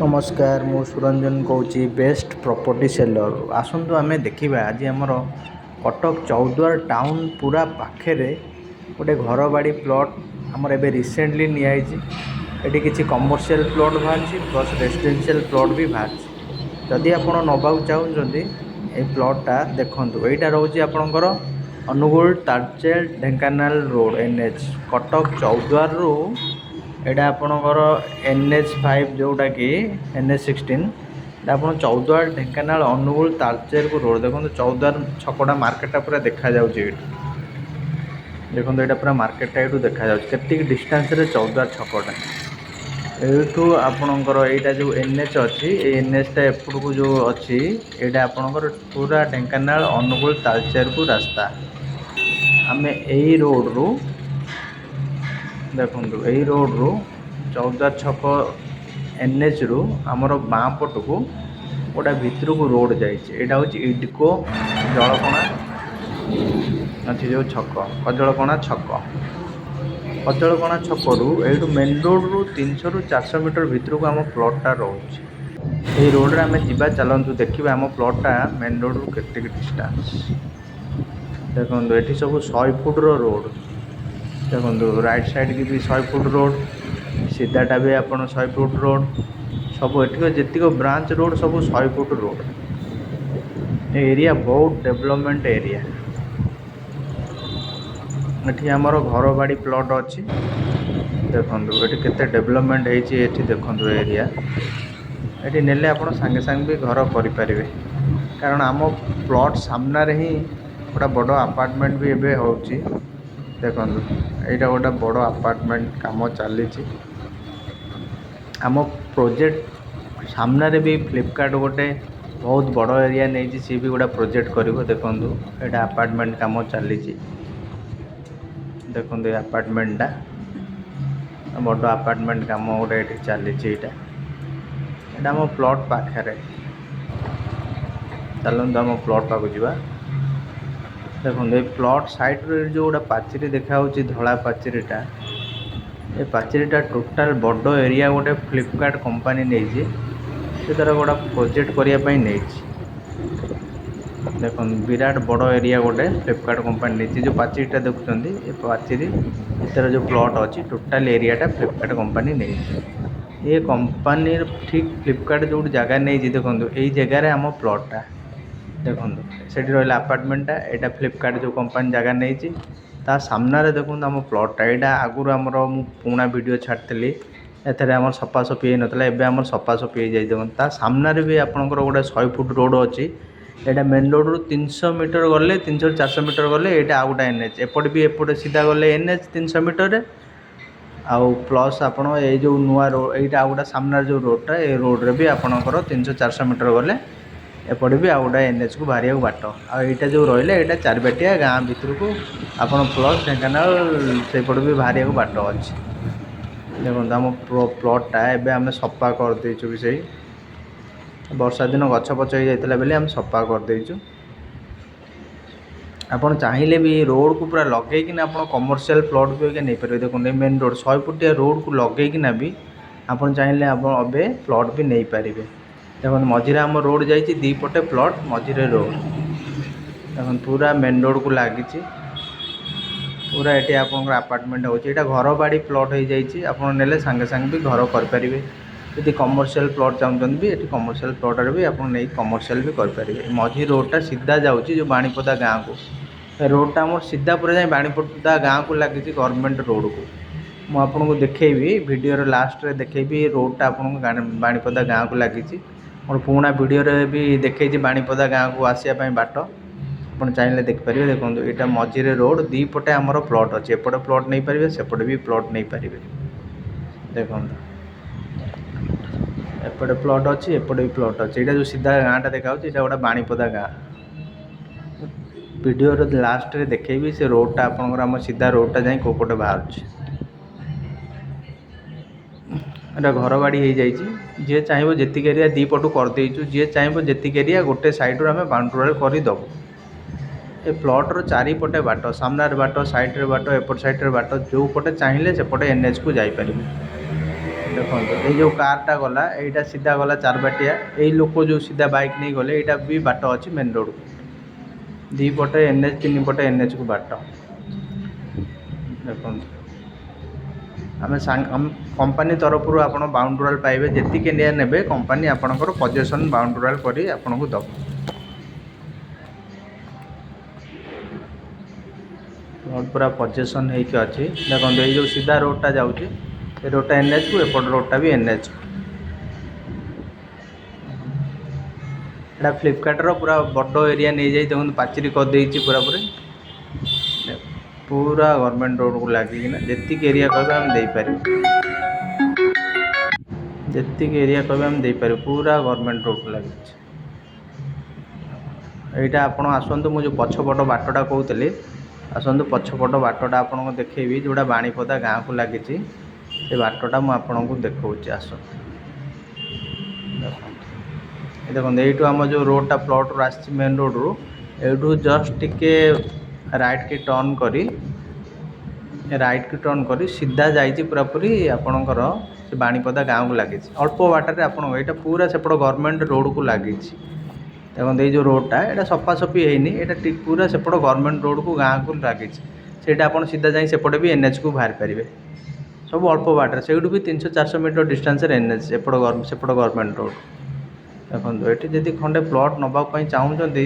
नमस्कार मु सुरंजन कौची बेस्ट प्रॉपर्टी सेलर आसतु आम देखा आज आमर कटक चौद्वार टाउन पूरा पाखे गोटे घर बाड़ी प्लॉट आमर एबे रिसेंटली नियाई किसी कमर्शियल प्लॉट बाहर प्लस रेजिडेंशियल प्लॉट भी बाहर जदि आप नबाक चाहते ये प्लॉटा देखूँ यहाँ रोचे आपणकर अनुगुल तालचेर ढेंकानाल रोड एनएच कटक चौद्वार रु एटा आपणकर NH5 जोटा कि NH16 आप चौद्वार ढेंकानाल अनुगुल तालचेर को रोड देखो चौद्वार छकटा मार्केटा पूरा देखा जाऊँगी देखो यहाँ पूरा मार्केटा ये देखा जाती डिस्टेंस रे चौद्वार छकटा यू आपणकर यहाँ जो NH अच्छी NH टा एपट को जो अच्छी यहाँ आपणकर पूरा ढेंकानाल अनुगुल तालचेर को रास्ता आम यही रोड रू देखो यही रोड रू चौद्वार छक NH रु आमर बाँ पट को गोटा भितर को रोड जाइए हूँ इडको जलकणा अच्छी जो छक कजलकणा छक रु यू मेन रोड रु 300 ରୁ 400 मीटर भितर को आम प्लॉटा रोचे यही रोड रे आम जा चलतु देखा आम प्लॉटा मेन रोड रु केते डिस्टेंस देखो ये सब 100 फुट रोड देखो राइट साइड की भी 100 फुट रोड सीधाटा भी आप 100 फुट रोड सब ये जीक ब्रांच रोड सब 100 फुट रोड एरिया बहुत डेवलपमेंट एरिया ये आमर घर बाड़ी प्लॉट अच्छी देखो ये केते डेवलपमेंट होती देखो एरिया ये नेले आप सांगे सांगे भी घर करें कारण आम प्लॉट सामने ही गोटा बड़ अपार्टमेंट भी एबे होची देखो यहाँ गोटे बड़ अपार्टमेंट काम चली आम प्रोजेक्ट सामने भी फ्लिपकार्ट गोटे बहुत बड़ एरिया नहीं सी भी गोटे प्रोजेक्ट कर देखो यहाँ अपार्टमेंट काम चली देखो ये अपार्टमेंटा बड़ अपार्टमेंट काम गोटे ये चली यहाँ आम प्लॉट पाखे चलते आम प्लॉट पाक जा देखो ये प्लॉट साइड रे जो गोटा पाचेरी देखा धला पाचेरीटा ये पाचेरीटा टोटाल बड़ एरिया गोटे फ्लिपकार्ट कंपनी नहीं से तार गोटा प्रोजेक्ट करने नहीं देखो विराट बड़ एरिया गोटे फ्लिपकार्ट कंपनी नहीं जो पाचेरीटा देखुं ये पाचेरी तार जो प्लॉट अच्छी टोटाल एरियाटा फ्लिपकार्ट कंपनी नहीं ये कंपनी ठीक फ्लिपकार्ट जो जगह नहीं देखो यही जगार आम प्लॉटा देखो से रहा अपार्टमेंटा यहाँ फ्लिपकार्ट जो कंपनी जगह नहीं ता सामने देखो आम प्लॉटा यहाँ आगुरी आमर पुणा वीडियो छाड़ी एथेर आम सफासफी होता है एवं सफासफी हो जाए देखो सामने भी आपंकर गोटे 100 फुट रोड अच्छी यहाँ मेन रोड रु 300 मीटर गले 300 400 मीटर गले यहाँ आउ गोटे NH एपट भी एपटे सीधा गले NH 300 मीटर आउ प्लस आप जो नुआ रोड यहाँ आउ गोटे सामने जो रोडटा ये रोड रे भी आपंकर 300 400 मीटर गले एपटे भी आउ गोटे NH को बाहर बाट आईटा जो रहा है चारिपाटिया गाँ भितर को आप प्लस ढेंकानाल सेपट भी बाहर बाट अच्छी देखो आम प्लॉटा एवं आम सफा करदेचु भी सही वर्षा दिन गछ पच हो जाता बेले आम सफा करदेचु आपड़ चाहिए भी रोड को पूरा लगेकिना आप कमर्शियल प्लॉट भी नहीं पारे देखो मेन रोड 100 फुटिया रोड को लगेकिना भी आप चाहिए आप अबे प्लॉट भी नहीं पारे देखो मझिरे आम रोड जाइए दीपटे प्लॉट मझिरे रोड देखो पूरा मेन रोड को लगी पूरा ये आप अपार्टमेंट होची घर बाड़ी प्लॉट हो जाइए आपने सांगे सांगे भी घर करें यदि कमर्शियल प्लॉट चाहते भी ये कमर्शियल प्लॉट भी आप नहीं कमर्शियल भी करें मझी रोडटा सीधा जाऊँगी जो बाणीपदा गाँव को रोडटा आम सीधा पूरा जाए बाणीपदा गाँव को लगी गवर्नमेंट रोड को मुझे आपको देखेबी वीडियो लास्ट रे देखेबी रोडटा आपको बाणीपदा गाँव को लगी मोर पुणा वीडियो भी देखी बाणीपदा गाँव को आसापी बाट आप चाहिए देखिपारे देखो यहाँ मझिरे रोड दीपटे आमर प्लॉट अच्छे एपटे प्लॉट नहीं पारे सेपटे भी प्लॉट नहीं पारे देखो एपटे प्लॉट अच्छी एपटे भी प्लॉट अच्छी यहाँ जो सीधा गाँटा देखा गोटे बाणीपदा गाँ वीडियो लास्ट रे देखेबी से रोडटा आपंकर आम सीधा रोडटा जाए कोपटे बाहर एटा घर बाड़ी हो जाइए जी चाहिए जी एरिया दीपटू करदेचु जी चाहिए जी एरिया गोटे साइड रू आम बाउंड्री करदेबू ये प्लॉटर चारिपटे बाट सामने बाट साइड रे बाट एपट साइड रे बाट जो पटे चाहिए सेपटे NH को जापर ଦେଖନ୍ତୁ ଏଇ ଯେଉଁ କାର୍ଟା ଗଲା ଏଇଟା ସିଧା ଗଲା ଚାରବାଟିଆ, ଏଇ ଲୋକ ଯେଉଁ ସିଧା ବାଇକ୍ ନେଇ ଗଲେ ଏଇଟା ବି ବାଟ ଅଛି ମେନ୍ ରୋଡ଼କୁ, ଦୁଇ ପଟେ NH 3 ପଟେ NHକୁ ବାଟ। ଦେଖନ୍ତୁ ଆମେ କମ୍ପାନୀ ତରଫରୁ ଆପଣ ବାଉଣ୍ଡୁରାଲ୍ ପାଇବେ, ଯେତିକି ଏରିଆ ନେବେ କମ୍ପାନୀ ଆପଣଙ୍କର ପଜେସନ୍ ବାଉଣ୍ଡୁରାଲ୍ କରି ଆପଣଙ୍କୁ ଦେବ। ପୁରା ପଜେସନ୍ ହେଇକି ଅଛି। ଦେଖନ୍ତୁ ଏଇ ଯେଉଁ ସିଧା ରୋଡ଼ଟା ଯାଉଛି ଏ ରୋଡ଼ଟା NHକୁ, ଏପଟ ରୋଡ଼ଟା ବି NHକୁ। ଏଇଟା ଫ୍ଲିପକାର୍ଟର ପୁରା ବଡ଼ ଏରିଆ ନେଇଯାଇ ଦେଖନ୍ତୁ ପାଚେରୀ କରିଦେଇଛି ପୁରାପୁରି, ପୁରା ଗଭର୍ଣ୍ଣମେଣ୍ଟ ରୋଡ଼କୁ ଲାଗିକିନା ଯେତିକି ଏରିଆ କହିବେ ଆମେ ଦେଇପାରିବୁ, ଯେତିକି ଏରିଆ କହିବେ ଆମେ ଦେଇପାରିବୁ, ପୁରା ଗଭର୍ଣ୍ଣମେଣ୍ଟ ରୋଡ଼କୁ ଲାଗିଛି। ଏଇଟା ଆପଣ ଆସନ୍ତୁ, ମୁଁ ଯେଉଁ ପଛପଟ ବାଟଟା କହୁଥିଲି, ଆସନ୍ତୁ ପଛପଟ ବାଟଟା ଆପଣଙ୍କୁ ଦେଖେଇବି, ଯେଉଁଟା ବାଣୀପଦା ଗାଁକୁ ଲାଗିଛି ସେ ବାଟଟା ମୁଁ ଆପଣଙ୍କୁ ଦେଖାଉଛି। ଆସନ୍ତୁ ଦେଖନ୍ତୁ ଏଇଠୁ ଆମ ଯେଉଁ ରୋଡ଼ଟା ପ୍ଲଟ୍ରୁ ଆସିଛି ମେନ୍ ରୋଡ଼ରୁ, ଏଇଠୁ ଜଷ୍ଟ ଟିକେ ରାଇଟ୍କି ଟର୍ନ କରି ସିଧା ଯାଇଛି ପୁରାପୁରି ଆପଣଙ୍କର ସେ ବାଣୀପଦା ଗାଁକୁ ଲାଗିଛି। ଅଳ୍ପ ବାଟରେ ଆପଣଙ୍କ ଏଇଟା ପୁରା ସେପଟ ଗଭର୍ଣ୍ଣମେଣ୍ଟ ରୋଡ଼କୁ ଲାଗିଛି। ଦେଖନ୍ତୁ ଏଇ ଯେଉଁ ରୋଡ଼ଟା ଏଇଟା ସଫାସଫି ହେଇନି, ଏଇଟା ପୁରା ସେପଟ ଗଭର୍ଣ୍ଣମେଣ୍ଟ ରୋଡ଼କୁ ଗାଁକୁ ଲାଗିଛି। ସେଇଟା ଆପଣ ସିଧା ଯାଇ ସେପଟେ ବି NHକୁ ବାହାରି ପାରିବେ, ସବୁ ଅଳ୍ପ ବାଟରେ, ସେଇଠୁ ବି 300-400 ମିଟର ଡିଷ୍ଟାନ୍ସରେ NH ସେପଟ ଗଭର୍ଣ୍ଣମେଣ୍ଟ ରୋଡ଼। ଦେଖନ୍ତୁ ଏଠି ଯଦି ଖଣ୍ଡେ ପ୍ଲଟ୍ ନେବା ପାଇଁ ଚାହୁଁଛନ୍ତି